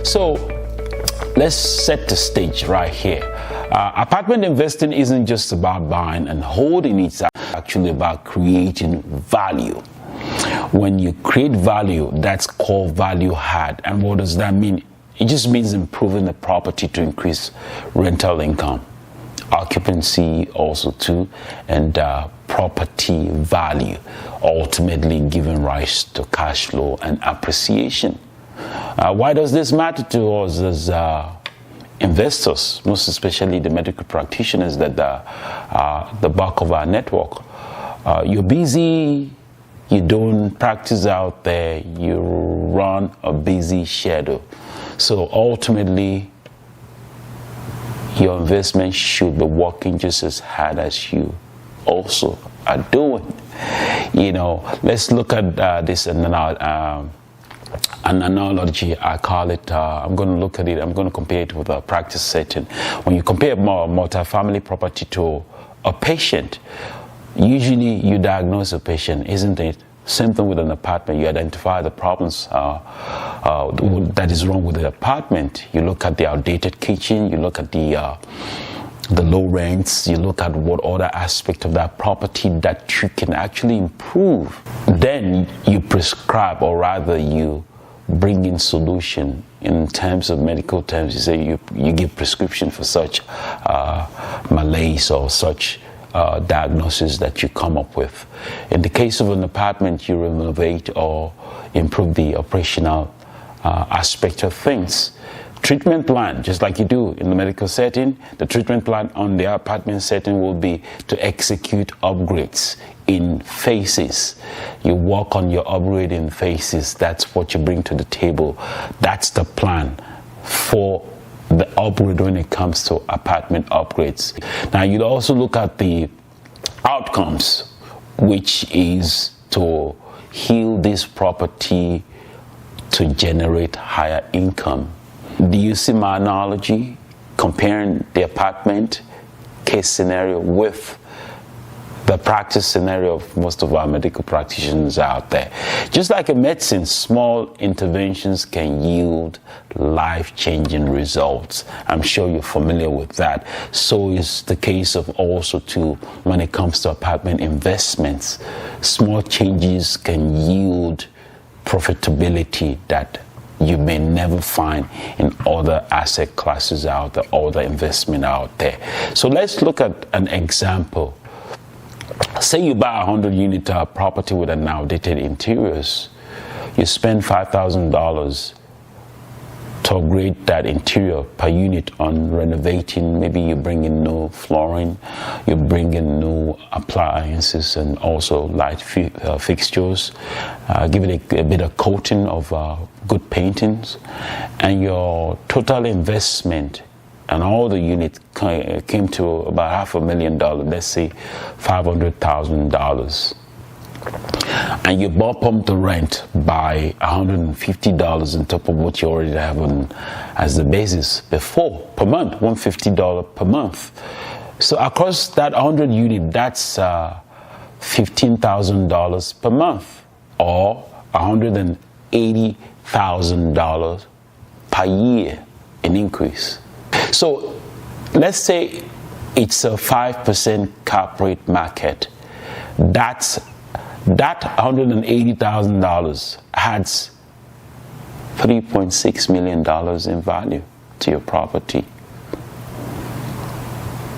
So let's set the stage right here. Apartment investing isn't just about buying and holding, it's actually about creating value. When you create value, that's called value add. And what does that mean? It just means improving the property to increase rental income, occupancy also too, and property value, ultimately giving rise to cash flow and appreciation. Why does this matter to us as investors, most especially the medical practitioners that the bulk of our network? You're busy, you don't practice out there, you run a busy schedule. So ultimately, your investment should be working just as hard as you also are doing. Let's look at this an analogy. I call it, I'm going to compare it with a practice setting. When you compare multifamily property to a patient, usually you diagnose a patient, isn't it? Same thing with an apartment. You identify the problems that is wrong with the apartment. You look at the outdated kitchen, you look at the low rents, you look at what other aspect of that property that you can actually improve. Then you prescribe, or rather you bring in solution. In terms of medical terms, you say you give prescription for such malaise or such diagnosis that you come up with. In the case of an apartment, you renovate or improve the operational aspect of things. Treatment plan, just like you do in the medical setting, the treatment plan on the apartment setting will be to execute upgrades in phases. You work on your upgrading phases. That's what you bring to the table. That's the plan for the upgrade when it comes to apartment upgrades. Now, you'll also look at the outcomes, which is to heal this property to generate higher income. Do you see my analogy? Comparing the apartment case scenario with the practice scenario of most of our medical practitioners out there. Just like in medicine, small interventions can yield life-changing results. I'm sure you're familiar with that. So is the case of also too when it comes to apartment investments. Small changes can yield profitability that you may never find in other asset classes out there, other investment out there. So let's look at an example. Say you buy a 100-unit property with an outdated interiors. You spend $5,000 to upgrade that interior per unit on renovating. Maybe you bring in new flooring, you bring in new appliances and also light fixtures, give it a bit of coating of good paintings, and your total investment and all the units came to about $500,000, let's say $500,000. And you bump up the rent by $150 on top of what you already have on as the basis before per month, $150 per month. So across that 100 unit, that's $15,000 per month, or $180,000 per year in increase. So let's say it's a 5% cap rate market. That $180,000 adds $3.6 million in value to your property.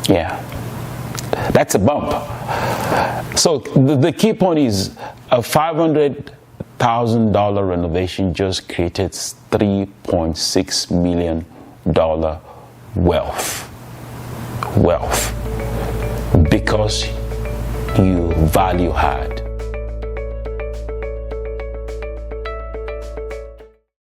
Yeah, that's a bump. So the key point is a $500,000 renovation just created $3.6 million wealth, because you value add.